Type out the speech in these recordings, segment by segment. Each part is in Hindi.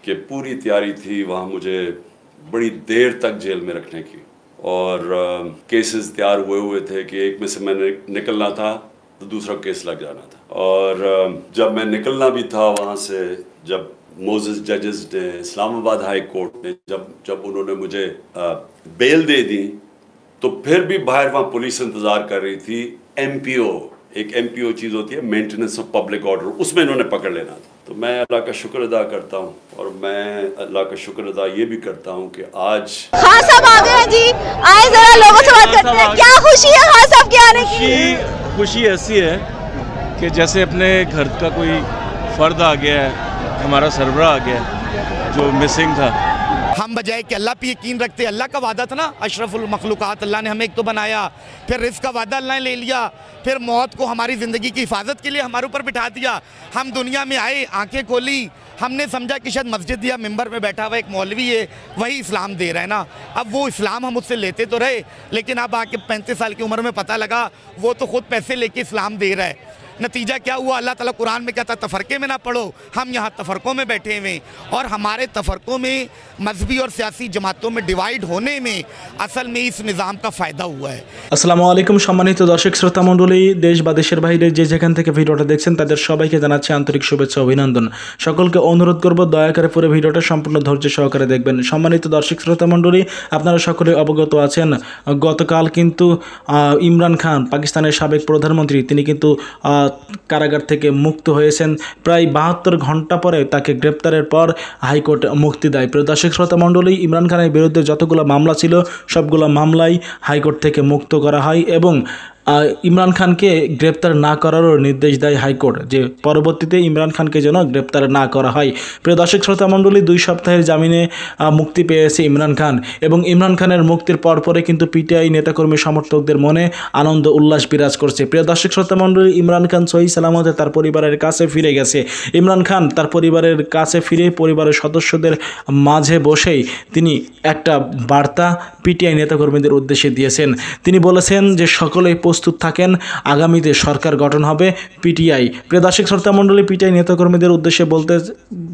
कि पूरी तैयारी थी वहाँ मुझे बड़ी देर तक जेल में रखने की, और केसेस तैयार हुए थे कि एक में से मैंने निकलना था तो दूसरा केस लग जाना था। और जब मैं निकलना भी था वहाँ से, जब मोजेस जजेस ने, इस्लामाबाद हाई कोर्ट ने जब उन्होंने मुझे बेल दे दी, तो फिर भी बाहर वहाँ पुलिस इंतज़ार कर रही थी। MPO, एक MPO चीज़ होती है, मेंटेनेंस ऑफ पब्लिक ऑर्डर, उसमें इन्होंने पकड़ लेना था। तो मैं अल्लाह का शुक्र अदा करता हूँ, और मैं अल्लाह का शुक्र अदा ये भी करता हूँ कि आज खान साहब आ गए हैं जी। आए जरा लोगों से बात करते हैं, क्या खुशी है खान साहब के आने की? खुशी ऐसी है कि जैसे अपने घर का कोई फ़र्द आ गया है, हमारा सरबरा आ गया जो मिसिंग था। हम बजाय कि अल्लाह पे यकीन रखते, अल्लाह का वादा था ना, अशरफुल मखलूक़ात, अल्लाह ने हमें एक तो बनाया, फिर रिज़्क़ का वादा अल्लाह ने ले लिया, फिर मौत को हमारी ज़िंदगी की हिफाजत के लिए हमारे ऊपर बिठा दिया। हम दुनिया में आए, आंखें खोली, हमने समझा कि शायद मस्जिद या मिंबर में बैठा हुआ एक मौलवी है, वही इस्लाम दे रहा है ना। अब वो इस्लाम हम उससे लेते तो रहे, लेकिन अब आके 35 साल की उम्र में पता लगा वो तो खुद पैसे लेके इस्लाम दे रहा है। नतीजा क्या हुआ? अल्लाह ताला कुरान में कहता है तफरके में ना पढ़ो, हम यहाँ तफरकों में बैठे हुए, और हमारे तफरकों में, मजहबी और सियासी जमातों में डिवाइड होने में असल में इस निज़ाम का फ़ायदा हुआ है। আসসালামু আলাইকুম সম্মানিত দর্শক শ্রোতা মণ্ডলী, দেশ বা দেশের বাইরে যে যেখান থেকে ভিডিওটা দেখছেন তাদের সবাইকে জানাচ্ছি আন্তরিক শুভেচ্ছা অভিনন্দন। সকলকে অনুরোধ করব দয়া করে পুরো ভিডিওটা সম্পূর্ণ ধৈর্য সহকারে দেখবেন। সম্মানিত দর্শক শ্রোতা মণ্ডলী, আপনারা সকলে অবগত আছেন গতকাল কিন্তু ইমরান খান, পাকিস্তানের সাবেক প্রধানমন্ত্রী, তিনি কিন্তু কারাগার থেকে মুক্ত হয়েছেন। প্রায় 72 ঘন্টা পরে তাকে গ্রেপ্তারের পর হাইকোর্ট মুক্তি দেয়। প্রিয় দর্শক শ্রোতা মণ্ডলী, ইমরান খানের বিরুদ্ধে যতগুলো মামলা ছিল সবগুলো মামলাই হাইকোর্ট থেকে মুক্ত করা হয়, এবং ইমরান খানকে গ্রেপ্তার না করারও নির্দেশ দেয় হাইকোর্ট, যে পরবর্তীতে ইমরান খানকে যেন গ্রেপ্তার না করা হয়। প্রিয় দর্শক শ্রোতা মণ্ডলী, 2 সপ্তাহের জামিনে মুক্তি পেয়েছে ইমরান খান, এবং ইমরান খানের মুক্তির পরে কিন্তু পিটিআই নেতাকর্মী সমর্থকদের মনে আনন্দ উল্লাস বিরাজ করছে। প্রিয় দর্শক শ্রোতা মণ্ডলী, ইমরান খান সহি সালামতে তার পরিবারের কাছে ফিরে গেছে। ইমরান খান তার পরিবারের কাছে ফিরে পরিবারের সদস্যদের মাঝে বসেই তিনি একটা বার্তা পিটিআই নেতাকর্মীদের উদ্দেশ্যে দিয়েছেন। তিনি বলেছেন যে সকলেই প্রস্তুত থাকেন, আগামীতে সরকার গঠন হবে পিটিআই। প্রিয় দর্শক শ্রোতা মণ্ডলী, পিটিআই নেতাকর্মীদের উদ্দেশ্যে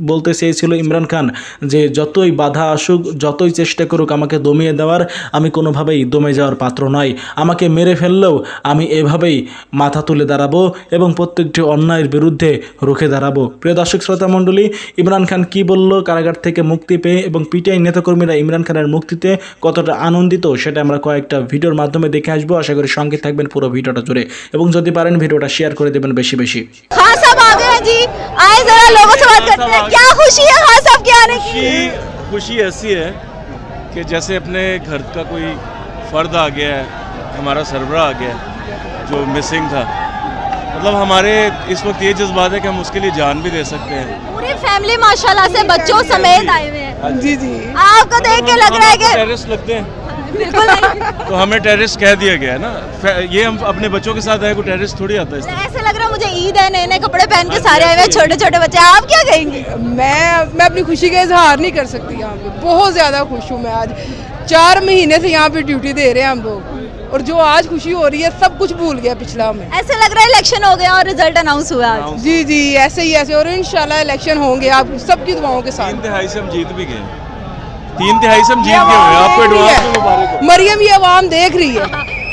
বলতে চেয়েছিল ইমরান খান যে যতই বাধা আসুক, যতই চেষ্টা করুক আমাকে দমিয়ে দেওয়ার, আমি কোনোভাবেই দমে যাওয়ার পাত্র নয়। আমাকে মেরে ফেললেও আমি এভাবেই মাথা তুলে দাঁড়াবো এবং প্রত্যেকটি অন্যায়ের বিরুদ্ধে রুখে দাঁড়াবো। প্রিয় দর্শক শ্রোতা মণ্ডলী, ইমরান খান কি বলল কারাগার থেকে মুক্তি পেয়ে, এবং পিটিআই নেতাকর্মীরা ইমরান খানের মুক্তিতে কতটা আনন্দিত, সেটা আমরা কয়েকটা ভিডিওর মাধ্যমে দেখে আসবো। আশা করি সঙ্গে থাকবেন পুরো ভিডিওটা জুড়ে, এবং যদি পারেন ভিডিওটা শেয়ার করে দেবেন বেশি বেশি। खान साहब आ गए हैं जी। आए जरा लोगों से बात करते हैं, क्या खुशी है खान साहब के आने की? खुशी ऐसी है कि जैसे अपने घर का कोई फ़र्द आ गया है, हमारा सरबरा आ गया जो मिसिंग था। मतलब हमारे इस वक्त ये जज्बात है कि हम उसके लिए जान भी दे सकते हैं। पूरी फैमिली माशाल्लाह से बच्चों समेत आए हुए हैं। जी जी, आपको देख के लग रहा है कि टेररिस्ट लगते हैं, बिल्कुल नहीं। तो हमें टेररिस्ट कह दिया गया है ना। ये हम अपने बच्चों के साथ आए, कोई टेररिस्ट थोड़ी आता है। ऐसे लग रहा है मुझे ईद है, नए नए कपड़े पहन के सारे आए हुए हैं, छोटे छोटे बच्चे। आप क्या कहेंगे? मैं अपनी खुशी का इजहार नहीं कर सकती यहाँ पे। बहुत ज़्यादा खुश हूँ मैं। आज 4 महीने से यहाँ पे ड्यूटी दे रहे हैं हम लोग, और जो आज खुशी हो रही है सब कुछ भूल गया पिछला में। ऐसे लग रहा है इलेक्शन हो गया और रिजल्ट अनाउंस हुआ आज। जी जी, ऐसे ही ऐसे, और इंशाल्लाह इलेक्शन होंगे आप सबकी दुआओं के साथ। 3/3 से हम जीत भी गए। 3/3 से हम जीत गए हैं। आपको एडवांस में मुबारक हो। मरियम ये आवाम देख रही है।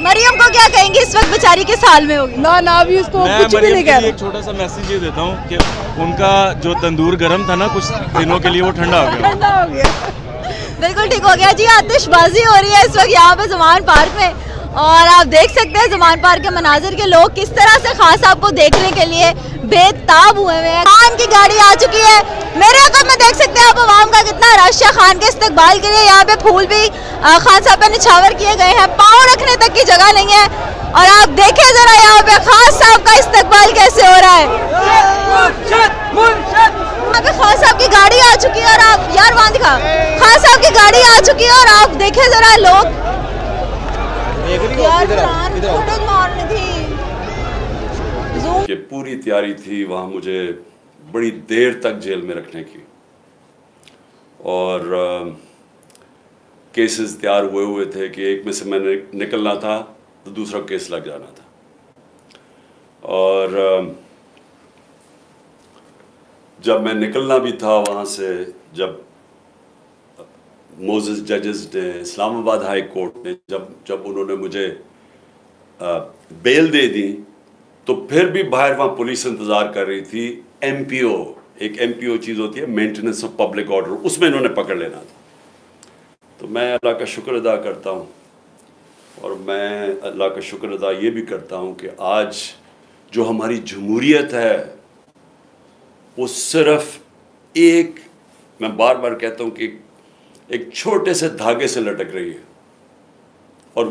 मरियम को क्या कहेंगे? इस वक्त बेचारी के साल में होगी ना ना, अभी उसको कुछ भी नहीं कह रहा। एक छोटा सा मैसेज ये देता हूँ कि उनका जो तंदूर गर्म था ना कुछ दिनों के लिए, वो ठंडा हो गया। ठंडा हो गया, बिल्कुल ठीक हो गया जी। आतिशबाजी हो रही है इस वक्त यहाँ पे ज़मान पार्क में, और आप देख सकते हैं ज़मान पार्क के मनाजिर के लोग किस तरह से खान साहब को देखने के लिए बेताब हुए हैं। खान की गाड़ी आ चुकी है, मेरे अकब में देख सकते हैं आप आवाम का कितना रश है खान के इस्तकबाल के लिए। यहाँ पे फूल भी खान साहब पे निछावर किए गए हैं, पाँव रखने तक की जगह नहीं है। और आप देखें जरा यहाँ पे खान साहब का इस्तकबाल कैसे हो रहा है। यहाँ पे खान साहब की गाड़ी आ चुकी है, और आप यार वहाँ दिखा, खान साहब की गाड़ी आ चुकी है, और आप देखें जरा लोग कि पूरी तैयारी थी वहाँ मुझे बड़ी देर तक जेल में रखने की, और केसेस तैयार हुए थे कि एक में से मैंने निकलना था तो दूसरा केस लग जाना था। और जब मैं निकलना भी था वहाँ से, जब मोजेस जजेस ने, इस्लामाबाद हाई कोर्ट ने जब उन्होंने मुझे बेल दे दी, तो फिर भी बाहर वहाँ पुलिस इंतज़ार कर रही थी। MPO, एक MPO चीज़ होती है, मेंटेनेंस ऑफ पब्लिक ऑर्डर, उसमें इन्होंने पकड़ लेना था। तो मैं अल्लाह का शुक्र अदा करता हूँ, और मैं अल्लाह का शुक्र अदा ये भी करता हूँ कि आज जो हमारी जमहूरियत है वो सिर्फ एक, मैं बार बार कहता हूँ कि एक छोटे से धागे से लटक रही है, और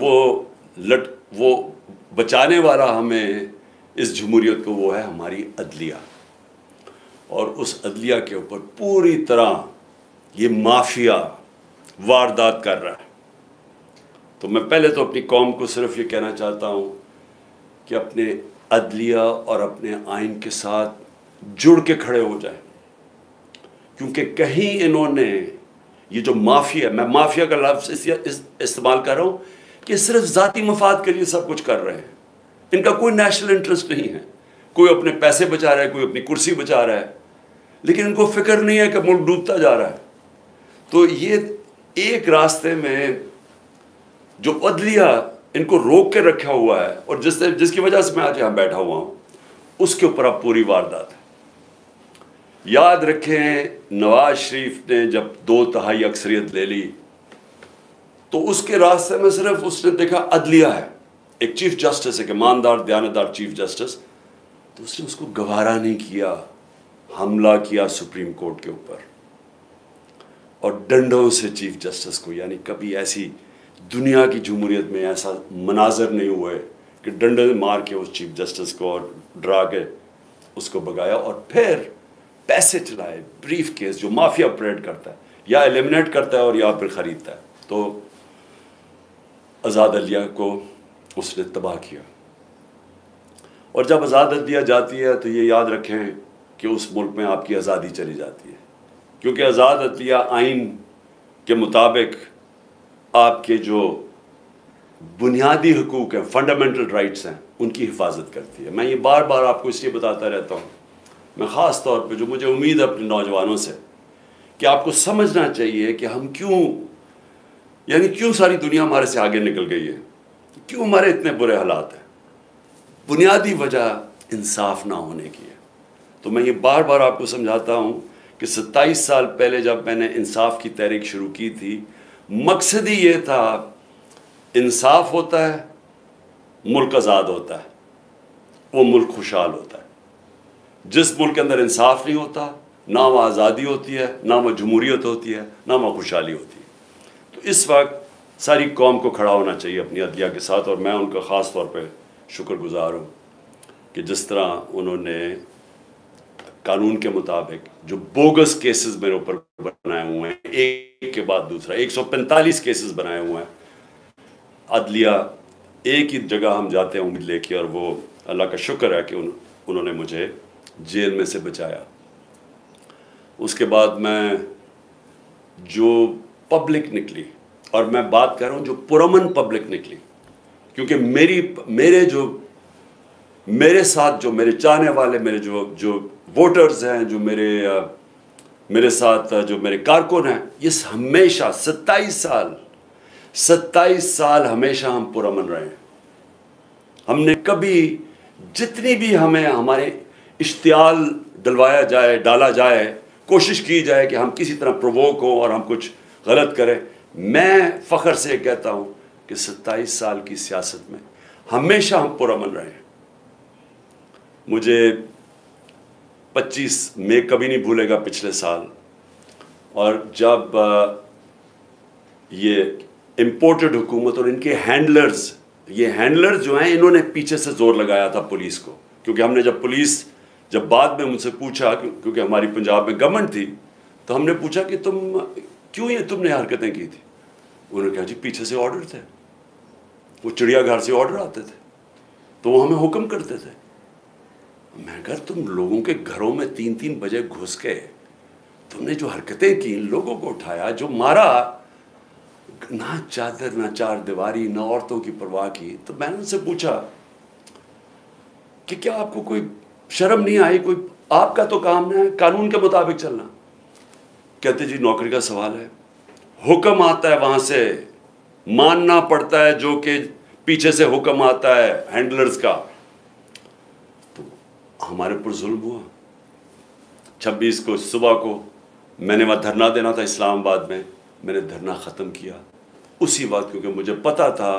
वो बचाने वाला हमें इस जमहूरियत को वो है हमारी अदलिया। और उस अदलिया के ऊपर पूरी तरह ये माफिया वारदात कर रहा है। तो मैं पहले तो अपनी कौम को सिर्फ ये कहना चाहता हूँ कि अपने अदलिया और अपने आइन के साथ जुड़ के खड़े हो जाए, क्योंकि कहीं इन्होंने ये जो माफिया, मैं माफिया का लफ्ज़ इस्तेमाल कर रहा हूँ कि सिर्फ ज़ाती मफाद के लिए सब कुछ कर रहे हैं। इनका कोई नेशनल इंटरेस्ट नहीं है, कोई अपने पैसे बचा रहा है, कोई अपनी कुर्सी बचा रहा है, लेकिन इनको फिक्र नहीं है कि मुल्क डूबता जा रहा है। तो ये एक रास्ते में जो अदलिया इनको रोक के रखा हुआ है, और जिसकी वजह से मैं आज यहाँ बैठा हुआ हूँ, उसके ऊपर अब पूरी वारदात है। याद रखें, नवाज शरीफ ने जब 2/3 अक्सरियत ले ली, तो उसके रास्ते में सिर्फ उसने देखा अदलिया है, एक चीफ जस्टिस, एक ईमानदार दयानतदार चीफ जस्टिस, तो उसने उसको गवारा नहीं किया, हमला किया सुप्रीम कोर्ट के ऊपर, और डंडों से चीफ जस्टिस को, यानी कभी ऐसी दुनिया की जमहूरियत में ऐसा मनाजर नहीं हुआ है कि डंडे मार के उस चीफ जस्टिस को और डरा के उसको भगाया, और फिर पैसे चलाए, ब्रीफ केस जो माफिया ऑपरेट करता है, या एलिमिनेट करता है और या फिर ख़रीदता है। तो आज़ाद अदलिया को उसने तबाह किया, और जब आज़ाद अदलिया जाती है तो ये याद रखें कि उस मुल्क में आपकी आज़ादी चली जाती है, क्योंकि आज़ाद अदलिया आइन के मुताबिक आपके जो बुनियादी हुकूक हैं, फंडामेंटल राइट्स हैं, उनकी हिफाजत करती है। मैं ये बार बार आपको इसलिए बताता रहता हूँ, मैं ख़ास तौर पे जो मुझे उम्मीद है अपने नौजवानों से, कि आपको समझना चाहिए कि हम क्यों सारी दुनिया हमारे से आगे निकल गई है, क्यों हमारे इतने बुरे हालात हैं। बुनियादी वजह इंसाफ ना होने की है। तो मैं ये बार बार आपको समझाता हूँ कि 27 साल पहले जब मैंने इंसाफ की तहरीक शुरू की थी, मकसद ही ये था, इंसाफ होता है, मुल्क आज़ाद होता है, वो मुल्क खुशहाल होता है। जिस मुल्क के अंदर इंसाफ नहीं होता, ना वहाँ आज़ादी होती है, ना वहाँ जमहूरियत होती है, ना वहाँ खुशहाली होती है। तो इस वक्त सारी कौम को खड़ा होना चाहिए अपनी अदलिया के साथ, और मैं उनका ख़ास तौर पे शुक्रगुज़ार हूँ कि जिस तरह उन्होंने कानून के मुताबिक जो बोगस केसेस मेरे ऊपर बनाए हुए हैं, एक के बाद दूसरा 145 केसेस बनाए हुए हैं। अदलिया एक ही जगह हम जाते हैं उम्मीद लेके, और वो अल्लाह का शुक्र है कि उन्होंने मुझे जेल में से बचाया। उसके बाद मैं जो पब्लिक निकली, और मैं बात कर रहा हूँ जो पुरअमन पब्लिक निकली, क्योंकि मेरे साथ जो मेरे चाहने वाले, मेरे जो वोटर्स हैं, जो मेरे साथ जो मेरे कारकुन हैं, ये हमेशा 27 साल हमेशा हम पुरअमन रहे हैं। हमने कभी, जितनी भी हमें हमारे इश्तियाल डाला जाए, कोशिश की जाए कि हम किसी तरह प्रोवोक हों और हम कुछ गलत करें, मैं फ़ख्र से कहता हूँ कि 27 साल की सियासत में हमेशा हम पुरअमन रहे हैं। मुझे 25 मई कभी नहीं भूलेगा पिछले साल, और जब ये इम्पोर्टेड हुकूमत और इनके हैंडलर्स, ये हैंडलर्स जो हैं, इन्होंने पीछे से ज़ोर लगाया था पुलिस को, क्योंकि हमने जब बाद में मुझसे पूछा, क्योंकि हमारी पंजाब में गवर्नमेंट थी, तो हमने पूछा कि तुमने हरकतें की थी। उन्होंने कहा जी पीछे से ऑर्डर थे, वो चिड़ियाघर से ऑर्डर आते थे, तो वो हमें हुक्म करते थे। मैं कहा तुम लोगों के घरों में 3-3 बजे घुस के तुमने जो हरकतें की, लोगों को उठाया, जो मारा, ना चादर ना चार दीवारी, ना औरतों की परवाह की। तो मैंने उनसे पूछा कि क्या आपको कोई शर्म नहीं आई? आपका तो काम है कानून के मुताबिक चलना। कहते जी नौकरी का सवाल है, हुक्म आता है वहाँ से, मानना पड़ता है जो कि पीछे से हुक्म आता है हैंडलर्स का। तो हमारे ऊपर जुल्म हुआ। 26 को सुबह को मैंने वहाँ धरना देना था इस्लामाबाद में, मैंने धरना ख़त्म किया उसी वक्त, क्योंकि मुझे पता था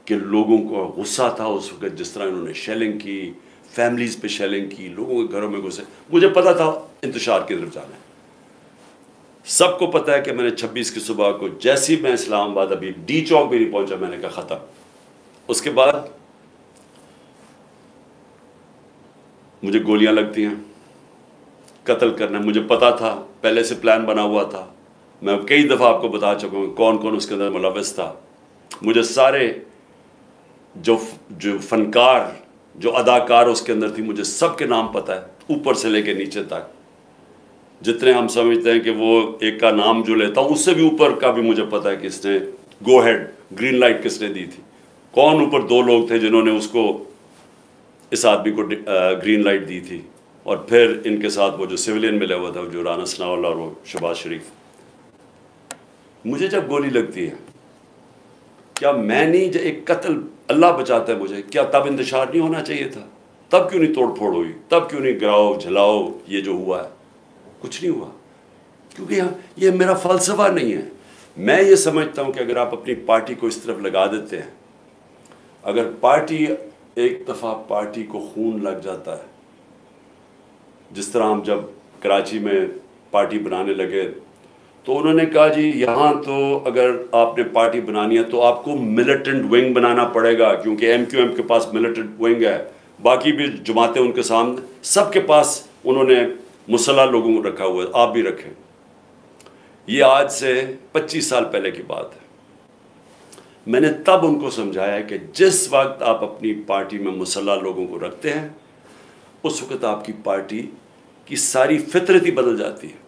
कि लोगों को गुस्सा था उस वक्त, जिस तरह इन्होंने शेलिंग की, फैमिलीज़ पे शेलिंग की, लोगों के घरों में घुसे। मुझे पता था इंतशार की तरफ जाना है। सबको पता है कि मैंने 26 की सुबह को जैसे ही मैं इस्लामाबाद, अभी डी चौक भी नहीं पहुंचा, मैंने कहा ख़त्म। उसके बाद मुझे गोलियां लगती हैं, कत्ल करना मुझे पता था, पहले से प्लान बना हुआ था। मैं कई दफ़ा आपको बता चुका हूँ कौन कौन उसके अंदर मुलव्वस था। मुझे सारे जो फनकार, जो अदाकार उसके अंदर थी, मुझे सबके नाम पता है, ऊपर से लेके नीचे तक। जितने हम समझते हैं कि वो एक का नाम जो लेता हूँ, उससे भी ऊपर का भी मुझे पता है कि इसने गो हेड, ग्रीन लाइट किसने दी थी, कौन ऊपर 2 लोग थे जिन्होंने उसको, इस आदमी को ग्रीन लाइट दी थी। और फिर इनके साथ वो जो सिविलियन मिला हुआ था, जो राना सनाउल्लाह और वो शहबाज शरीफ। मुझे जब गोली लगती है, क्या मैं नहीं, जब एक कत्ल अल्लाह बचाता है मुझे, क्या तब इंतशार नहीं होना चाहिए था? तब क्यों नहीं तोड़ फोड़ हुई? तब क्यों नहीं गिराओ झलाओ ये जो हुआ है? कुछ नहीं हुआ, क्योंकि ये मेरा फ़लसफ़ा नहीं है। मैं ये समझता हूँ कि अगर आप अपनी पार्टी को इस तरफ लगा देते हैं, अगर पार्टी, एक दफ़ा पार्टी को खून लग जाता है, जिस तरह हम जब कराची में पार्टी बनाने लगे तो उन्होंने कहा जी यहाँ तो अगर आपने पार्टी बनानी है तो आपको मिलिटेंट विंग बनाना पड़ेगा, क्योंकि MQM के पास मिलिटेंट विंग है, बाकी भी जमातें उनके सामने, सबके पास उन्होंने मुसल्लह लोगों को रखा हुआ है, आप भी रखें। ये आज से 25 साल पहले की बात है। मैंने तब उनको समझाया कि जिस वक्त आप अपनी पार्टी में मुसल्लह लोगों को रखते हैं, उस वक्त आपकी पार्टी की सारी फितरत ही बदल जाती है।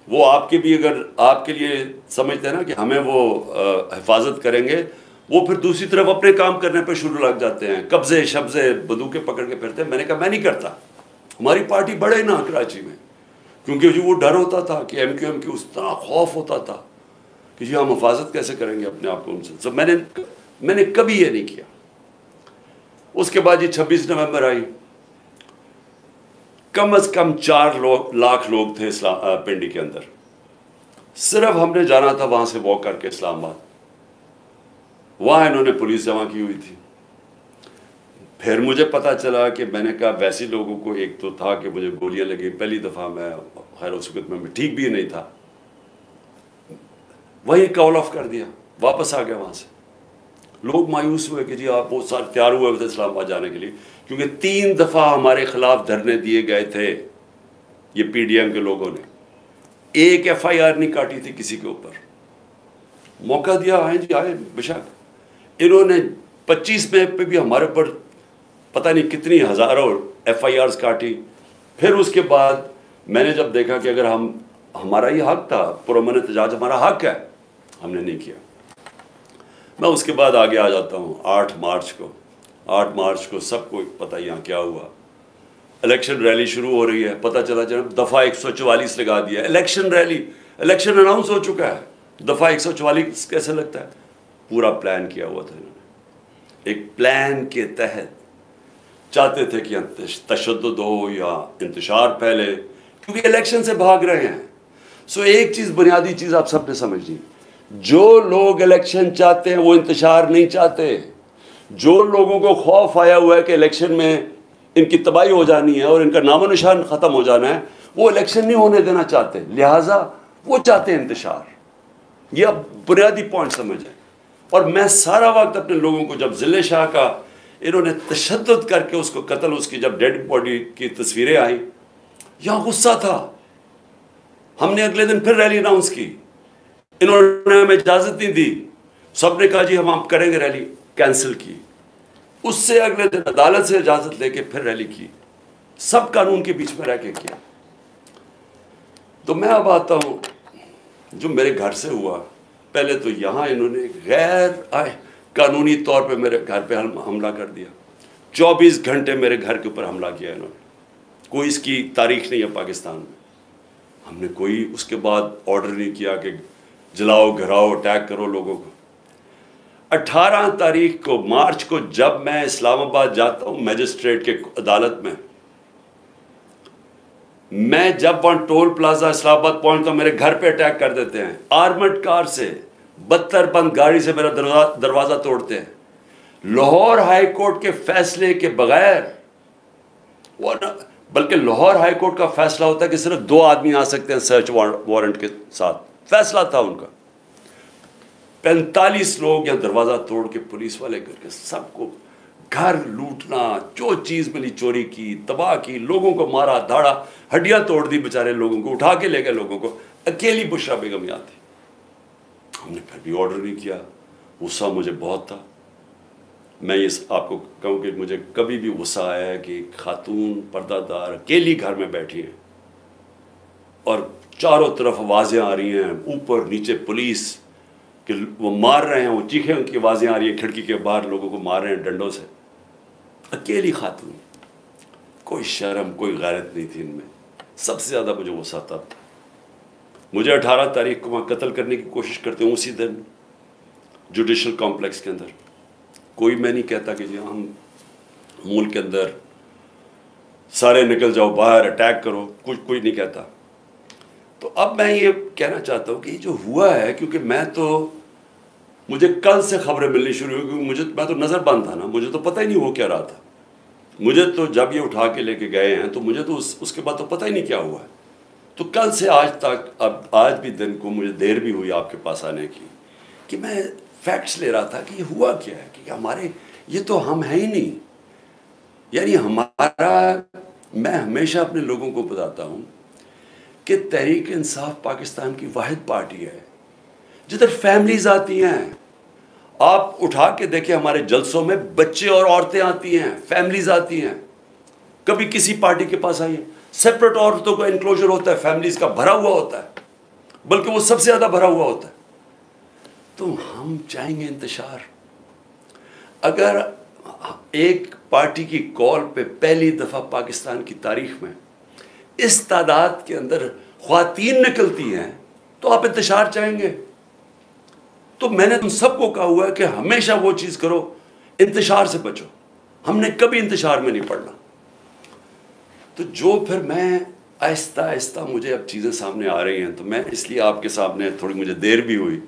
वो आपके भी, अगर आपके लिए समझते हैं ना कि हमें वो हिफाजत करेंगे, वो फिर दूसरी तरफ अपने काम करने पर शुरू लग जाते हैं, कब्जे शब्जे बंदूकें पकड़ के फिरते हैं। मैंने कहा मैं नहीं करता, हमारी पार्टी बढ़े ना कराची में, क्योंकि जो वो डर होता था कि MQM की, उस तरह खौफ होता था कि जी हम हिफाजत कैसे करेंगे अपने आप को उनसे। तो मैंने कभी ये नहीं किया। उसके बाद जी 26 नवंबर आई, कम से कम 4 लाख लोग थे पिंडी के अंदर। सिर्फ हमने जाना था वहाँ से वॉक करके इस्लामाबाद, वहाँ इन्होंने पुलिस जमा की हुई थी। फिर मुझे पता चला कि मैंने कहा वैसे लोगों को, एक तो था कि मुझे गोलियां लगी पहली दफ़ा, मैं खैर उस वक्त में ठीक भी नहीं था, वही कॉल ऑफ कर दिया, वापस आ गया वहाँ से। लोग मायूस हुए कि जी आप बहुत सारे तैयार हुए थे इस्लामाबाद जाने के लिए, क्योंकि 3 दफ़ा हमारे ख़िलाफ़ धरने दिए गए थे ये PDM के लोगों ने, एक FIR नहीं काटी थी किसी के ऊपर। मौका दिया, आए जी आए, बेशक। इन्होंने 25 में पे भी हमारे ऊपर पता नहीं कितनी हज़ारों FIRs काटी। फिर उसके बाद मैंने जब देखा कि अगर हमारा ये हक था, पुरअमन एहतजाज हमारा हक है, हमने नहीं किया। मैं उसके बाद आगे आ जाता हूँ 8 मार्च को सबको पता यहाँ क्या हुआ। इलेक्शन रैली शुरू हो रही है, पता चला जब दफ़ा 144 लगा दिया, इलेक्शन रैली, इलेक्शन अनाउंस हो चुका है, दफ़ा 144 कैसे लगता है? पूरा प्लान किया हुआ था इन्होंने। एक प्लान के तहत चाहते थे कि तशद्दुद हो या इंतशार फैले, क्योंकि इलेक्शन से भाग रहे हैं। सो एक चीज़, बुनियादी चीज़ आप सबने समझनी, जो लोग इलेक्शन चाहते हैं वो इंतशार नहीं चाहते। जो लोगों को खौफ आया हुआ है कि इलेक्शन में इनकी तबाही हो जानी है और इनका नामो निशान ख़त्म हो जाना है, वो इलेक्शन नहीं होने देना चाहते, लिहाजा वो चाहते हैं इंतशार। ये आप बुनियादी पॉइंट समझें। और मैं सारा वक्त अपने लोगों को, जब ज़िले शाह का इन्होंने तशद्दुद करके उसको कत्ल, उसकी जब डेड बॉडी की तस्वीरें आई, यहाँ गुस्सा था। हमने अगले दिन फिर रैली अनाउंस की, इन्होंने हमें इजाज़त नहीं दी, सबने कहा जी हम करेंगे रैली, कैंसिल की। उससे अगले दिन अदालत से इजाज़त लेके फिर रैली की, सब कानून के बीच में रह के किया। तो मैं अब आता हूँ जो मेरे घर से हुआ। पहले तो यहाँ इन्होंने गैर कानूनी तौर पे मेरे घर पे हमला कर दिया। 24 घंटे मेरे घर के ऊपर हमला किया इन्होंने, कोई इसकी तारीख नहीं है पाकिस्तान में। हमने कोई उसके बाद ऑर्डर नहीं किया कि जलाओ, घराओ, अटैक करो लोगों को। 18 तारीख को मार्च को जब मैं इस्लामाबाद जाता हूँ मजिस्ट्रेट के अदालत में, मैं जब वहाँ टोल प्लाजा इस्लामाबाद पहुँचता हूँ, मेरे घर पे अटैक कर देते हैं आर्मर्ड कार से, 72 बंद गाड़ी से मेरा दरवाज़ा तोड़ते हैं। लाहौर हाई कोर्ट के फैसले के बगैर, बल्कि लाहौर हाई कोर्ट का फैसला होता है कि सिर्फ 2 आदमी आ सकते हैं सर्च वारंट के साथ, फैसला था उनका। 45 लोग यहाँ दरवाज़ा तोड़ के पुलिस वाले करके सबको घर लूटना, जो चीज़ मिली चोरी की, तबाह की, लोगों को मारा धाड़ा, हड्डियाँ तोड़ दी बेचारे लोगों को, उठा के ले गए लोगों को। अकेली बुशरा बेगम यहाँ थी। हमने फिर भी ऑर्डर नहीं किया। गुस्सा मुझे बहुत था। मैं ये आपको कहूँ कि मुझे कभी भी गुस्सा आया है कि खातून पर्दादार अकेली घर में बैठी है और चारों तरफ आवाज़ें आ रही हैं, ऊपर नीचे पुलिस कि वो मार रहे हैं, वो चीखें उनकी आवाज़ें आ रही हैं, खिड़की के बाहर लोगों को मार रहे हैं डंडों से। अकेली खातून, कोई शर्म कोई गैरत नहीं थी इनमें। सबसे ज़्यादा मुझे गुस्सा आता था। मुझे 18 तारीख को वहाँ कत्ल करने की कोशिश करते हैं, उसी दिन जुडिशल कॉम्प्लेक्स के अंदर। कोई मैं नहीं कहता कि जी हम मुल्क के अंदर सारे निकल जाओ बाहर, अटैक करो, कुछ कोई नहीं कहता। तो अब मैं ये कहना चाहता हूँ कि जो हुआ है, क्योंकि मुझे कल से खबरें मिलनी शुरू हुई, क्योंकि मैं तो नज़रबंद था ना, मुझे तो पता ही नहीं हो क्या रहा था। मुझे तो जब ये उठा के लेके गए हैं तो मुझे तो उसके बाद तो पता ही नहीं क्या हुआ है। तो कल से आज तक, अब आज भी दिन को मुझे देर भी हुई आपके पास आने की, कि मैं फैक्ट्स ले रहा था कि ये हुआ क्या है, कि हमारे ये तो हम हैं ही नहीं। यानी मैं हमेशा अपने लोगों को बताता हूँ कि तहरीक इंसाफ पाकिस्तान की वाहिद पार्टी है जिधर फैमिलीज आती हैं। आप उठा के देखिए, हमारे जलसों में बच्चे और औरतें आती हैं, फैमिलीज आती हैं। कभी किसी पार्टी के पास आइए, सेपरेट औरतों का इनक्लोजर होता है, फैमिलीज का भरा हुआ होता है, बल्कि वो सबसे ज़्यादा भरा हुआ होता है। तो हम चाहेंगे इंतशार। अगर एक पार्टी की कॉल पे पहली दफ़ा पाकिस्तान की तारीख में इस तादाद के अंदर ख्वातीन निकलती हैं, तो आप इंतशार चाहेंगे। तो मैंने तुम सबको कहा हुआ है कि हमेशा वो चीज़ करो, इंतशार से बचो। हमने कभी इंतशार में नहीं पड़ना। तो जो फिर मैं आहिस्ता आहिस्ता मुझे अब चीज़ें सामने आ रही हैं, तो मैं इसलिए आपके सामने थोड़ी मुझे देर भी हुई।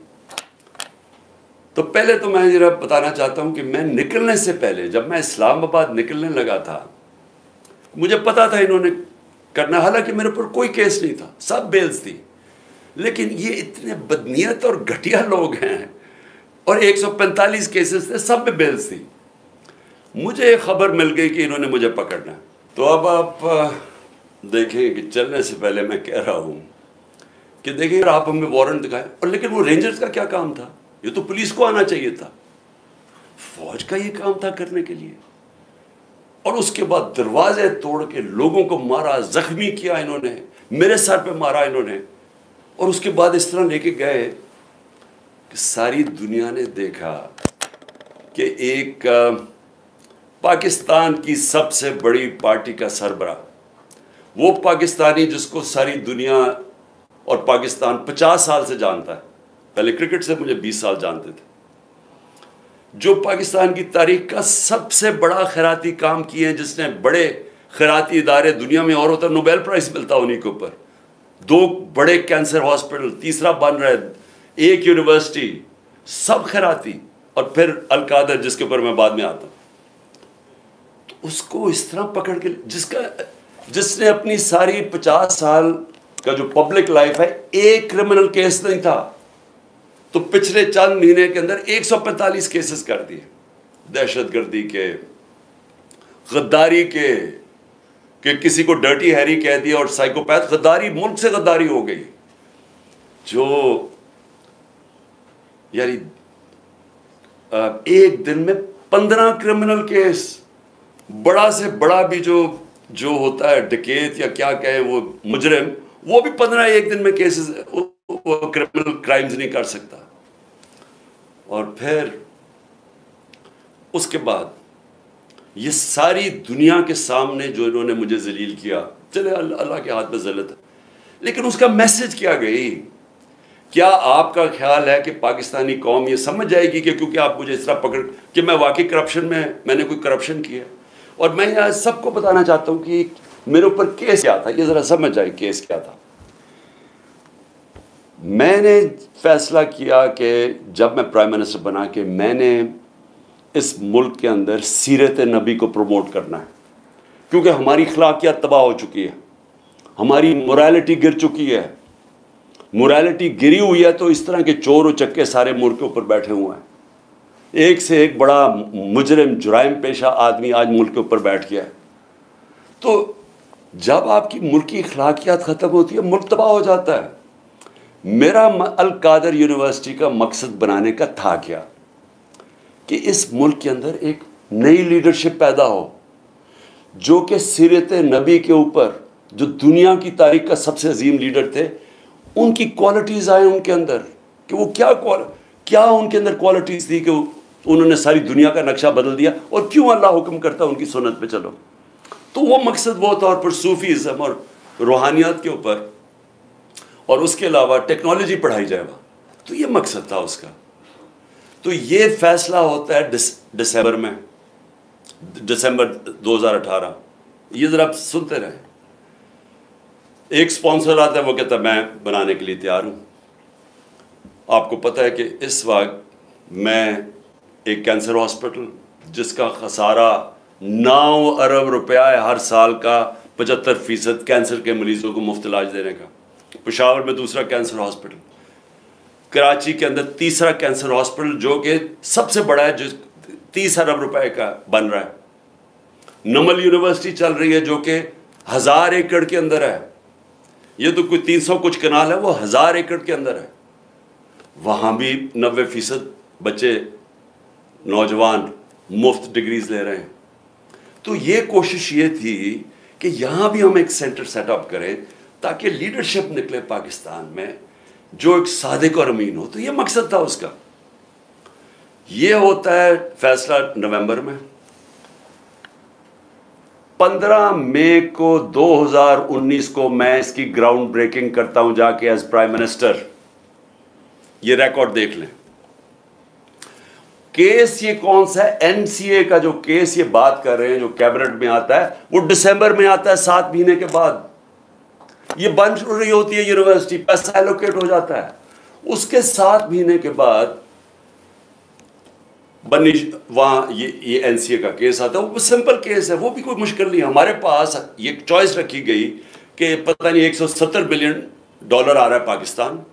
तो पहले तो मैं जरा बताना चाहता हूँ कि मैं निकलने से पहले, जब मैं इस्लामाबाद निकलने लगा था, मुझे पता था इन्होंने करना, हालांकि मेरे ऊपर कोई केस नहीं था, सब बेल्स थी, लेकिन ये इतने बदनीयत और घटिया लोग हैं और 145 केसेस थे, सब में बेल्स थी। मुझे खबर मिल गई कि इन्होंने मुझे पकड़ना है। तो अब आप देखें कि चलने से पहले मैं कह रहा हूँ कि देखिए आप हमें वारंट दिखाएं, और लेकिन वो रेंजर्स का क्या काम था? ये तो पुलिस को आना चाहिए था, फौज का ये काम था करने के लिए। और उसके बाद दरवाजे तोड़ के लोगों को मारा, जख्मी किया इन्होंने, मेरे सर पे मारा इन्होंने, और उसके बाद इस तरह लेके गए कि सारी दुनिया ने देखा कि एक पाकिस्तान की सबसे बड़ी पार्टी का सरबराह, वो पाकिस्तानी जिसको सारी दुनिया और पाकिस्तान 50 साल से जानता है, पहले क्रिकेट से मुझे 20 साल जानते थे, जो पाकिस्तान की तारीख का सबसे बड़ा खैराती काम किए हैं, जिसने बड़े खैराती इदारे दुनिया में और होता, नोबेल प्राइज़ मिलता उन्हीं के ऊपर, 2 बड़े कैंसर हॉस्पिटल, तीसरा बन रहा है, एक यूनिवर्सिटी, सब खैराती, और फिर अलकादर जिसके ऊपर मैं बाद में आता हूँ। तो उसको इस तरह पकड़ के, जिसने अपनी सारी 50 साल का जो पब्लिक लाइफ है, एक क्रिमिनल केस नहीं था, तो पिछले चंद महीने के अंदर 145 केसेस कर दिए, दहशतगर्दी के, गद्दारी के, कि किसी को डर्टी हैरी कह दिया और साइकोपैथ, गद्दारी, मुल्क से गद्दारी हो गई। जो यानी एक दिन में 15 क्रिमिनल केस, बड़ा से बड़ा भी जो होता है डकैत या क्या कहें वो मुजरिम, वो भी 15 एक दिन में केसेस, वो क्रिमिनल क्राइम्स नहीं कर सकता। और फिर उसके बाद ये सारी दुनिया के सामने जो इन्होंने मुझे जलील किया, चले अल्लाह के हाथ में ज़िल्लत है, लेकिन उसका मैसेज क्या गई? क्या आपका ख्याल है कि पाकिस्तानी कौम ये समझ जाएगी कि क्योंकि आप मुझे इस तरह पकड़ कि मैं वाकई करप्शन में मैंने कोई करप्शन किया? और मैं यहाँ सबको बताना चाहता हूँ कि मेरे ऊपर केस क्या था, ये ज़रा समझ जाए केस क्या था। मैंने फैसला किया कि जब मैं प्राइम मिनिस्टर बना कि मैंने इस मुल्क के अंदर सीरत नबी को प्रमोट करना है, क्योंकि हमारी अखलाकियात तबाह हो चुकी है, हमारी मोरालिटी गिर चुकी है। मोरालिटी गिरी हुई है तो इस तरह के चोर और चक्के सारे मुल्क के ऊपर बैठे हुए हैं। एक से एक बड़ा मुजरिम जुराइम पेशा आदमी आज मुल्क के ऊपर बैठ गया है। तो जब आपकी मुल्क की अखलाकियात ख़त्म होती है, मुल्क तबाह हो जाता है। मेरा अल कादर यूनिवर्सिटी का मकसद बनाने का था क्या कि इस मुल्क के अंदर एक नई लीडरशिप पैदा हो, जो कि सीरत नबी के ऊपर, जो दुनिया की तारीख का सबसे अजीम लीडर थे, उनकी क्वालिटीज़ आए उनके अंदर, कि वो क्या उनके अंदर क्वालिटीज़ थी कि उन्होंने सारी दुनिया का नक्शा बदल दिया। और क्यों अल्लाह हुक्म करता उनकी सुन्नत पे चलो। तो वो मकसद वो तौर पर सूफीज़म और रूहानियत के ऊपर, और उसके अलावा टेक्नोलॉजी पढ़ाई जाए वहाँ, तो ये मकसद था उसका। तो ये फैसला होता है दिसंबर में, दिसंबर 2018। ये ज़रा आप सुनते रहें। एक स्पॉन्सर आता है, वो कहता है मैं बनाने के लिए तैयार हूँ। आपको पता है कि इस वक्त मैं एक कैंसर हॉस्पिटल जिसका खसारा 9 अरब रुपया है हर साल का, 75% कैंसर के मरीजों को मुफ्त इलाज देने का। पेशावर में दूसरा कैंसर हॉस्पिटल, कराची के अंदर तीसरा कैंसर हॉस्पिटल जो कि सबसे बड़ा है, जो 30 अरब रुपए का बन रहा है। नमल यूनिवर्सिटी चल रही है जो कि 1000 एकड़ के अंदर है। ये तो कोई 300 कुछ कनाल है, वो 1000 एकड़ के अंदर है। वहाँ भी 90% बच्चे नौजवान मुफ्त डिग्रीज ले रहे हैं। तो ये कोशिश ये थी कि यहाँ भी हम एक सेंटर सेटअप करें ताकि लीडरशिप निकले पाकिस्तान में जो एक सादिक और अमीन हो। तो ये मकसद था उसका। ये होता है फैसला नवंबर में। 15 मई को 2019 को मैं इसकी ग्राउंड ब्रेकिंग करता हूं जाके एज प्राइम मिनिस्टर। ये रिकॉर्ड देख लें। केस ये कौन सा है? एनसीए का जो केस ये बात कर रहे हैं, जो कैबिनेट में आता है, वो दिसंबर में आता है, 7 महीने के बाद। ये बन रही होती है यूनिवर्सिटी, पैसा एलोकेट हो जाता है। उसके 7 महीने के बाद बनी वहाँ ये एनसीए का केस आता है। वो सिंपल केस है, वो भी कोई मुश्किल नहीं है। हमारे पास ये चॉइस रखी गई कि पता नहीं 170 बिलियन डॉलर आ रहा है पाकिस्तान,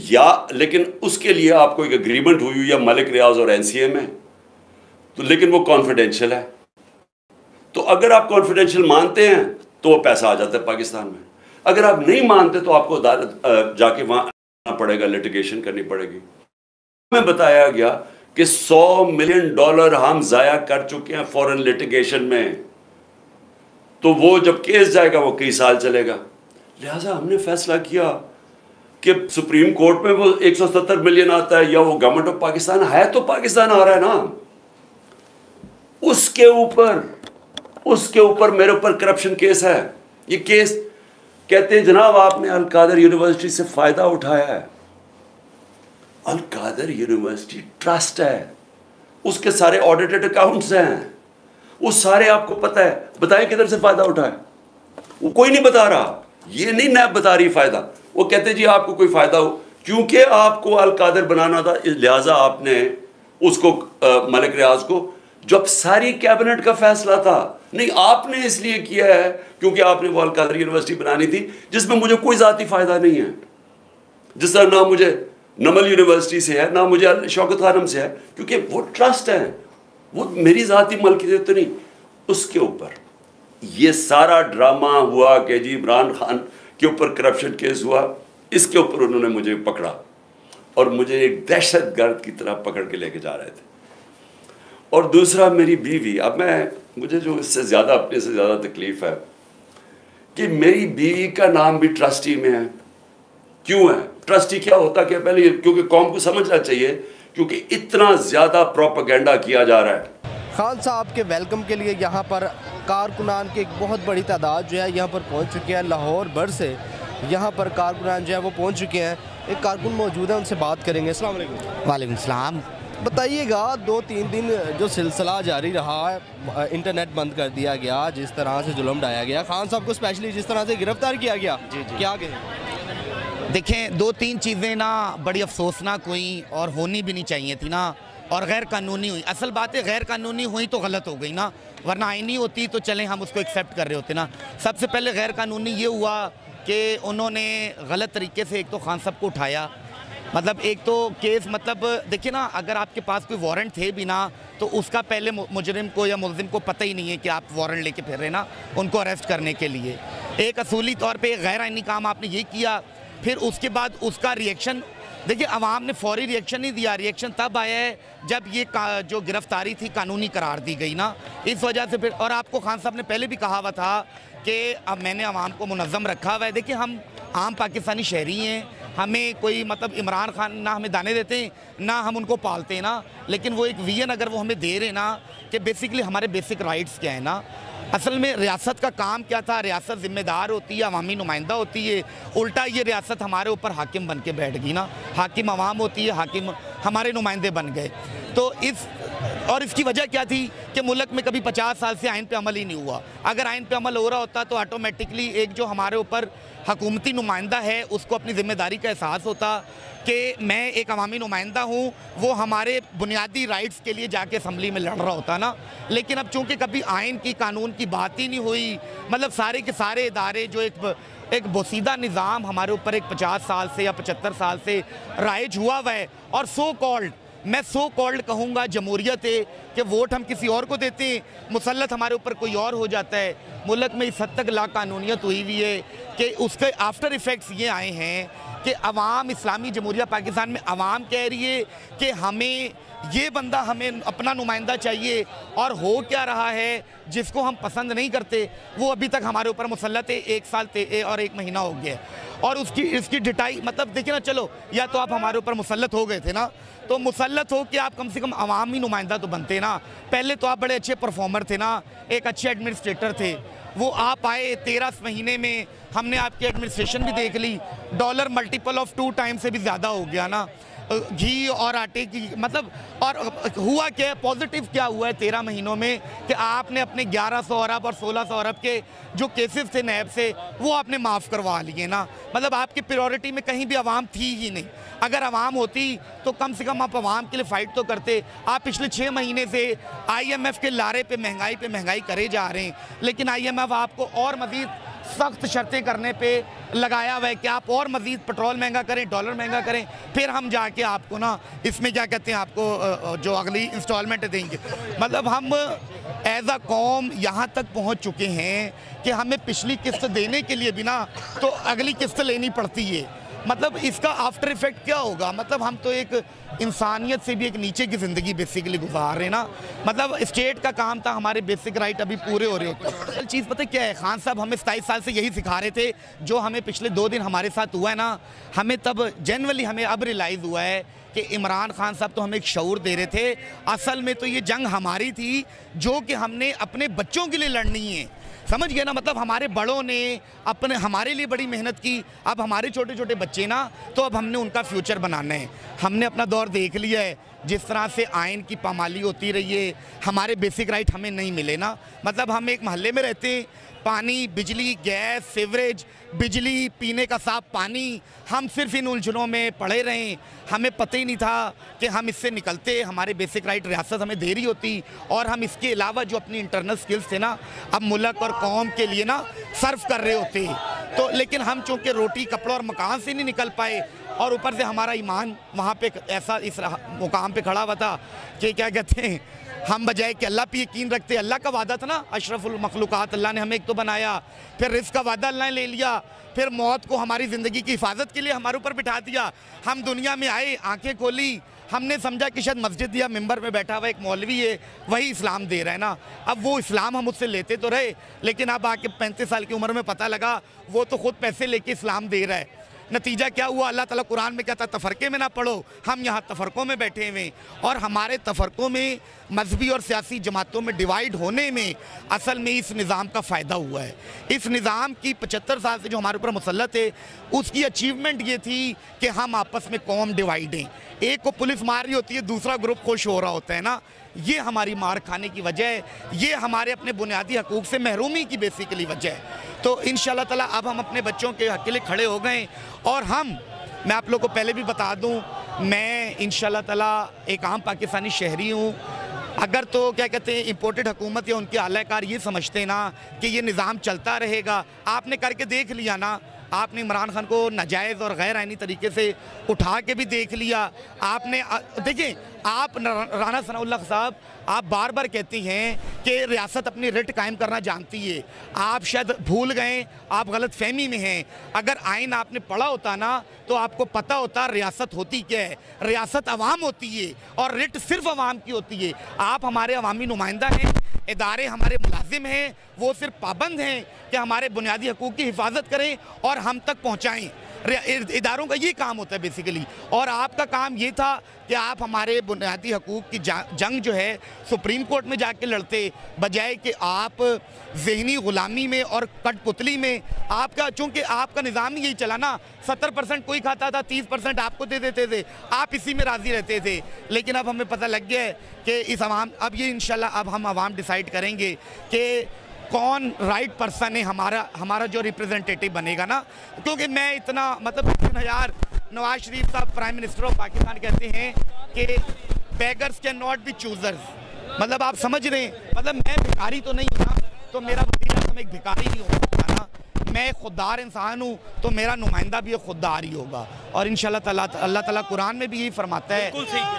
या लेकिन उसके लिए आपको एक एग्रीमेंट हुई है मलिक रियाज और एनसीए में, तो लेकिन वो कॉन्फिडेंशियल है। तो अगर आप कॉन्फिडेंशियल मानते हैं तो वो पैसा आ जाता है पाकिस्तान में। अगर आप नहीं मानते तो आपको अदालत जाके वहाँ आना पड़ेगा, लिटिगेशन करनी पड़ेगी। हमें बताया गया कि $100 मिलियन हम जाया कर चुके हैं फॉरेन लिटिगेशन में। तो वो जब केस जाएगा वो कई साल चलेगा। लिहाजा हमने फैसला किया कि सुप्रीम कोर्ट में वो 170 मिलियन आता है या वो गवर्नमेंट ऑफ पाकिस्तान है, तो पाकिस्तान आ रहा है ना, उसके ऊपर मेरे ऊपर करप्शन केस है। ये केस कहते हैं जनाब आपने अल कादर यूनिवर्सिटी से फायदा उठाया है। अल कादर यूनिवर्सिटी ट्रस्ट है, उसके सारे ऑडिटेड अकाउंट्स हैं, वो सारे आपको पता है। बताएं किधर से फायदा उठाया? वो कोई नहीं बता रहा। ये नहीं नैब बता रही फायदा। वो कहते जी आपको कोई फायदा हो, क्योंकि आपको अल कादर बनाना था, लिहाजा आपने उसको मलिक रियाज को, जब सारी कैबिनेट का फैसला था, नहीं आपने इसलिए किया है क्योंकि आपने वो अल कादर यूनिवर्सिटी बनानी थी जिसमें मुझे कोई ज़ाती फ़ायदा नहीं है। जिस तरह ना मुझे नमल यूनिवर्सिटी से है, ना मुझे शौकत खानम से है, क्योंकि वो ट्रस्ट है, वो मेरी ज़ाती मलकियत तो नहीं। उसके ऊपर ये सारा ड्रामा हुआ कि जी इमरान खान के ऊपर करप्शन केस हुआ, इसके ऊपर उन्होंने मुझे पकड़ा और मुझे एक दहशतगर्द की तरह पकड़ के लेके जा रहे थे। और दूसरा मेरी बीवी, अब मुझे जो इससे ज़्यादा अपने से ज़्यादा तकलीफ़ है कि मेरी बीवी का नाम भी ट्रस्टी में है। क्यों है? ट्रस्टी क्या होता क्या? पहले क्योंकि कौम को समझना चाहिए, क्योंकि इतना ज़्यादा प्रोपेगेंडा किया जा रहा है। खान साहब के वेलकम के लिए यहाँ पर कारकुनान की एक बहुत बड़ी तादाद जो है यहाँ पर पहुँच चुकी है। लाहौर भर से यहाँ पर कारकुनान जो है वो पहुँच चुके हैं। एक कारकुन मौजूद है, उनसे बात करेंगे। अस्सलाम वालेकुम। वालेकुम सलाम। बताइएगा, 2-3 दिन जो सिलसिला जारी रहा है, इंटरनेट बंद कर दिया गया, जिस तरह से जुल्म ढाया गया, खान साहब को स्पेशली जिस तरह से गिरफ्तार किया गया, क्या कहें? देखें, 2-3 चीज़ें ना बड़ी अफसोसनाक हुई और होनी भी नहीं चाहिए थी ना, और गैर कानूनी हुई। असल बात है, गैर कानूनी हुई तो गलत हो गई ना, वरना आईनी होती तो चलें हम उसको एक्सेप्ट कर रहे होते ना। सबसे पहले गैर कानूनी ये हुआ कि उन्होंने गलत तरीके से एक तो खान साहब को उठाया। मतलब एक तो केस, मतलब देखिए ना, अगर आपके पास कोई वारंट थे भी ना तो उसका पहले मुजरिम को या मुलजिम को पता ही नहीं है कि आप वारंट लेके फिर रहे ना उनको अरेस्ट करने के लिए। एक असूली तौर पे गैर आईनी काम आपने ये किया। फिर उसके बाद उसका रिएक्शन, देखिए अवाम ने फौरी रिएक्शन नहीं दिया। रिएक्शन तब आया है जब ये जो गिरफ्तारी थी कानूनी करार दी गई ना, इस वजह से फिर। और आपको खान साहब ने पहले भी कहा हुआ था कि अब मैंने अवाम को मुनज़्ज़म रखा हुआ है। देखिए, हम आम पाकिस्तानी शहरी हैं, हमें कोई मतलब इमरान खान ना हमें दाने देते हैं ना हम उनको पालते हैं ना, लेकिन वो एक विजन अगर वो हमें दे रहे ना कि बेसिकली हमारे बेसिक राइट्स क्या है ना। असल में रियासत का काम क्या था? रियासत ज़िम्मेदार होती है, अवामी नुमाइंदा होती है। उल्टा ये रियासत हमारे ऊपर हाकिम बन के बैठ गई ना। हाकिम अवाम होती है, हाकिम हमारे नुमाइंदे बन गए। तो इसकी वजह क्या थी कि मुल्क में कभी 50 साल से आइन पे अमल ही नहीं हुआ। अगर आइन पे अमल हो रहा होता तो ऑटोमेटिकली एक जो हमारे ऊपर हकूमती नुमाइंदा है उसको अपनी ज़िम्मेदारी का एहसास होता कि मैं एक अवामी नुमाइंदा हूँ, वो हमारे बुनियादी राइट्स के लिए जाके असम्बली में लड़ रहा होता ना। लेकिन अब चूँकि कभी आइन की, कानून की बात ही नहीं हुई, मतलब सारे के सारे इदारे जो एक बोसीदा निज़ाम हमारे ऊपर एक 50 साल से या 75 साल से राइज हुआ हुआ है, और मैं सो कॉल्ड कहूँगा जमहूरियत है कि वोट हम किसी और को देते हैं, मुसल्लत हमारे ऊपर कोई और हो जाता है। मुल्क में इस हद तक लाकानूनियत हुई हुई है कि उसके आफ्टर इफ़ेक्ट्स ये आए हैं कि अवाम, इस्लामी जमहूरिया पाकिस्तान में अवाम कह रही है कि हमें ये बंदा, हमें अपना नुमाइंदा चाहिए, और हो क्या रहा है जिसको हम पसंद नहीं करते वो अभी तक हमारे ऊपर मुसल्लत है। 1 साल और 1 महीना हो गया, और इसकी डिटाई, मतलब देखिए ना, चलो या तो आप हमारे ऊपर मुसल्लत हो गए थे ना, तो मुसल्लत हो कि आप कम से कम अवामी नुमाइंदा तो बनते ना। पहले तो आप बड़े अच्छे परफॉर्मर थे ना, एक अच्छे एडमिनिस्ट्रेटर थे, वो आप आए 13 महीने में हमने आपकी एडमिनिस्ट्रेशन भी देख ली। डॉलर मल्टीपल ऑफ 2 टाइम से भी ज़्यादा हो गया ना, घी और आटे की, मतलब। और हुआ क्या, पॉजिटिव क्या हुआ है 13 महीनों में कि आपने अपने 1100 अरब और 1600 अरब के जो केसेस थे नैब से, वो आपने माफ़ करवा लिए ना। मतलब आपकी प्रायोरिटी में कहीं भी आवाम थी ही नहीं। अगर आवाम होती तो कम से कम आप आवाम के लिए फ़ाइट तो करते। आप पिछले 6 महीने से IMF के लारे पे महंगाई करे जा रहे हैं, लेकिन IMF आपको और मज़ीद सख्त शर्तें करने पे लगाया हुआ है कि आप और मज़ीद पेट्रोल महंगा करें, डॉलर महंगा करें, फिर हम जाके आपको ना इसमें क्या कहते हैं, आपको जो अगली इंस्टॉलमेंट देंगे। मतलब हम एज अ कौम यहाँ तक पहुँच चुके हैं कि हमें पिछली किस्त देने के लिए भी ना तो अगली किस्त लेनी पड़ती है। मतलब इसका आफ्टर इफेक्ट क्या होगा? मतलब हम तो एक इंसानियत से भी एक नीचे की ज़िंदगी बेसिकली गुजार रहे हैं ना। मतलब स्टेट का काम था हमारे बेसिक राइट अभी पूरे हो रहे होते हैं। चीज़ पता है क्या है, खान साहब हमें 27 साल से यही सिखा रहे थे, जो हमें पिछले 2 दिन हमारे साथ हुआ है ना, हमें तब जनरली हमें अब रियलाइज़ हुआ है कि इमरान खान साहब तो हमें एक शऊर दे रहे थे। असल में तो ये जंग हमारी थी जो कि हमने अपने बच्चों के लिए लड़नी है, समझ गए ना। मतलब हमारे बड़ों ने हमारे लिए बड़ी मेहनत की, अब हमारे छोटे छोटे बच्चे ना, तो अब हमने उनका फ्यूचर बनाना है। हमने अपना दौर देख लिया है, जिस तरह से आइन की पामाली होती रही है, हमारे बेसिक राइट हमें नहीं मिले ना। मतलब हम एक महल्ले में रहते हैं, पानी, बिजली, गैस, सीवरेज, बिजली, पीने का साफ पानी, हम सिर्फ इन उलझनों में पड़े रहें। हमें पता ही नहीं था कि हम इससे निकलते, हमारे बेसिक राइट रियासत हमें दे रही होती, और हम इसके अलावा जो अपनी इंटरनल स्किल्स थे ना, अब मुल्क और कौम के लिए ना सर्व कर रहे होते। तो लेकिन हम चूँकि रोटी, कपड़ा और मकान से नहीं निकल पाए, और ऊपर से हमारा ईमान वहाँ पे ऐसा इस मुकाम पे खड़ा हुआ था कि क्या कहते हैं, हम बजाय कि अल्लाह पे यकीन रखते, अल्लाह का वादा था ना, अशरफुल मखलूक़ात, अल्लाह ने हमें एक तो बनाया, फिर रिज़्क़ का वादा अल्लाह ने ले लिया, फिर मौत को हमारी ज़िंदगी की हिफाजत के लिए हमारे ऊपर बिठा दिया। हम दुनिया में आए, आंखें खोली, हमने समझा कि शायद मस्जिद या मिंबर में बैठा हुआ एक मौलवी है, वही इस्लाम दे रहा है ना। अब वो इस्लाम हम उससे लेते तो रहे, लेकिन अब आके 35 साल की उम्र में पता लगा वो तो ख़ुद पैसे लेके इस्लाम दे रहा है नतीजा क्या हुआ? अल्लाह ताला कुरान में कहता है तफरके में ना पढ़ो, हम यहाँ तफरकों में बैठे हुए और हमारे तफरकों में मजहबी और सियासी जमातों में डिवाइड होने में असल में इस निज़ाम का फ़ायदा हुआ है। इस निज़ाम की 75 साल से जो हमारे ऊपर मुसल्लत है उसकी अचीवमेंट ये थी कि हम आपस में कौम डिवाइड हैं। एक को पुलिस मार रही होती है, दूसरा ग्रुप खुश हो रहा होता है ना। ये हमारी मार खाने की वजह है, ये हमारे अपने बुनियादी हकूक़ से महरूमी की बेसिकली वजह है। तो इंशाअल्लाह ताला अब हम अपने बच्चों के हक़ के लिए खड़े हो गए और मैं आप लोग को पहले भी बता दूं, मैं इंशाअल्लाह ताला एक आम पाकिस्तानी शहरी हूँ। अगर तो क्या कहते हैं इम्पोर्टेड हुकूमत या उनके आलाकार ये समझते ना कि ये निज़ाम चलता रहेगा, आपने करके देख लिया ना। आपने इमरान खान को नाजायज़ और गैर आइनी तरीके से उठा के भी देख लिया। आपने देखिए, आप राना सनाउल्लाह साहब, आप बार बार कहती हैं कि रियासत अपनी रिट कायम करना जानती है। आप शायद भूल गए, आप गलत फहमी में हैं। अगर आइन आपने पढ़ा होता ना तो आपको पता होता रियासत होती क्या है। रियासत अवाम होती है और रिट सिर्फ अवाम की होती है। आप हमारे अवामी नुमाइंदा हैं, इदारे हमारे मुलाजिम हैं, वो सिर्फ पाबंद हैं कि हमारे बुनियादी हकूक़ की हिफाजत करें और हम तक पहुँचाएँ। इदारों का ये काम होता है बेसिकली, और आपका काम ये था कि आप हमारे बुनियादी हकूक़ की जंग जो है सुप्रीम कोर्ट में जाके लड़ते, बजाय कि आप ज़हनी ग़ुलामी में और कठपुतली में आपका, चूँकि आपका निज़ाम ही यही चला ना, 70% कोई खाता था, 30% आपको दे देते थे, आप इसी में राज़ी रहते थे। लेकिन अब हमें पता लग गया है कि इस अवाम, अब ये इंशाल्लाह अब हम अवाम डिसाइड करेंगे कि कौन राइट पर्सन है हमारा जो रिप्रेजेंटेटिव बनेगा ना। क्योंकि मैं इतना मतलब 3000 नवाज शरीफ साहब प्राइम मिनिस्टर ऑफ पाकिस्तान कहते हैं कि beggars can not be choosers. मतलब आप समझ रहे हैं, मतलब मैं भिखारी तो नहीं हूँ ना, तो मेरा वज़ीर-ए-आज़म एक भिखारी नहीं हो सकता ना। मैं खुददार इंसान हूँ तो मेरा नुमाइंदा भी एक खुददार ही होगा। और इंशाल्लाह ताला अल्लाह ताला कुरान में भी यही फरमाता है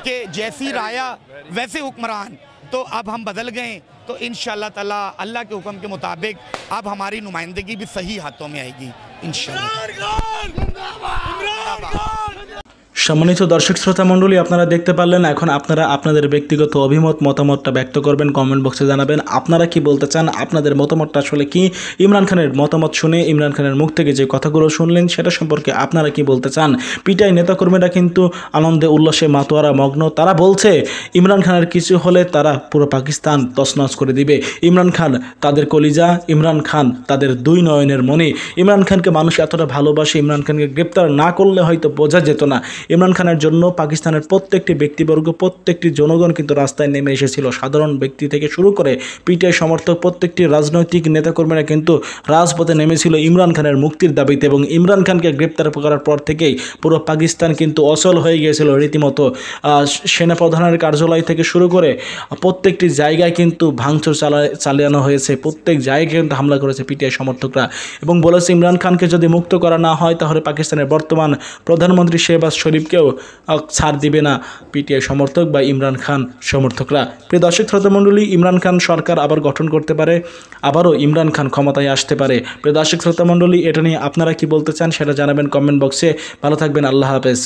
कि जैसी राया वैसे हुक्मरान। तो अब हम बदल गए, तो इंशाअल्लाह ताला अल्लाह के हुक्म के मुताबिक अब हमारी नुमाइंदगी भी सही हाथों में आएगी इंशाअल्लाह। সম্মানিত দর্শক শ্রোতা মণ্ডলী, আপনারা দেখতে পারলেন। এখন আপনারা আপনাদের ব্যক্তিগত অভিমত মতামতটা ব্যক্ত করবেন, কমেন্ট বক্সে জানাবেন আপনারা কি বলতে চান, আপনাদের মতামতটা আসলে কি। ইমরান খানের মতামত শুনে, ইমরান খানের মুখ থেকে যে কথাগুলো শুনলেন সেটা সম্পর্কে আপনারা কি বলতে চান। পিটিআই নেতাকর্মীরা কিন্তু আনন্দে উল্লাসে মাতোয়ারা মগ্ন। তারা বলছে ইমরান খানের কিছু হলে তারা পুরো পাকিস্তান তছনছ করে দিবে। ইমরান খান তাদের কলিজা, ইমরান খান তাদের দুই নয়নের মণি। ইমরান খানকে মানুষ এতটা ভালোবাসে, ইমরান খানকে গ্রেপ্তার না করলে হয়তো বোঝা যেত না। ইমরান খানের জন্য পাকিস্তানের প্রত্যেকটি ব্যক্তিবর্গ, প্রত্যেকটি জনগণ কিন্তু রাস্তায় নেমে এসেছিল। সাধারণ ব্যক্তি থেকে শুরু করে পিটিআই সমর্থক প্রত্যেকটি রাজনৈতিক নেতাকর্মীরা কিন্তু রাজপথে নেমেছিল ইমরান খানের মুক্তির দাবিতে। এবং ইমরান খানকে গ্রেপ্তার করার পর থেকেই পুরো পাকিস্তান কিন্তু অচল হয়ে গিয়েছিল রীতিমতো। সেনাপ্রধানের কার্যালয় থেকে শুরু করে প্রত্যেকটি জায়গায় কিন্তু ভাঙচুর চালানো হয়েছে, প্রত্যেক জায়গায় কিন্তু হামলা করেছে পিটিআই সমর্থকরা এবং বলেছে ইমরান খানকে যদি মুক্ত করা না হয় তাহলে পাকিস্তানের বর্তমান প্রধানমন্ত্রী শেহবাজ শরীফকেও ছাড় দিবে না পিটিআই সমর্থক বা ইমরান খান সমর্থকরা। প্রিয় দর্শক শ্রোতা মণ্ডলী, ইমরান খান সরকার আবার গঠন করতে পারে, আবারও ইমরান খান ক্ষমতায় আসতে পারে। প্রিয় দর্শক শ্রোতা মণ্ডলী, এটা নিয়ে আপনারা কি বলতে চান সেটা জানাবেন কমেন্ট বক্সে। ভালো থাকবেন, আল্লাহ হাফেজ।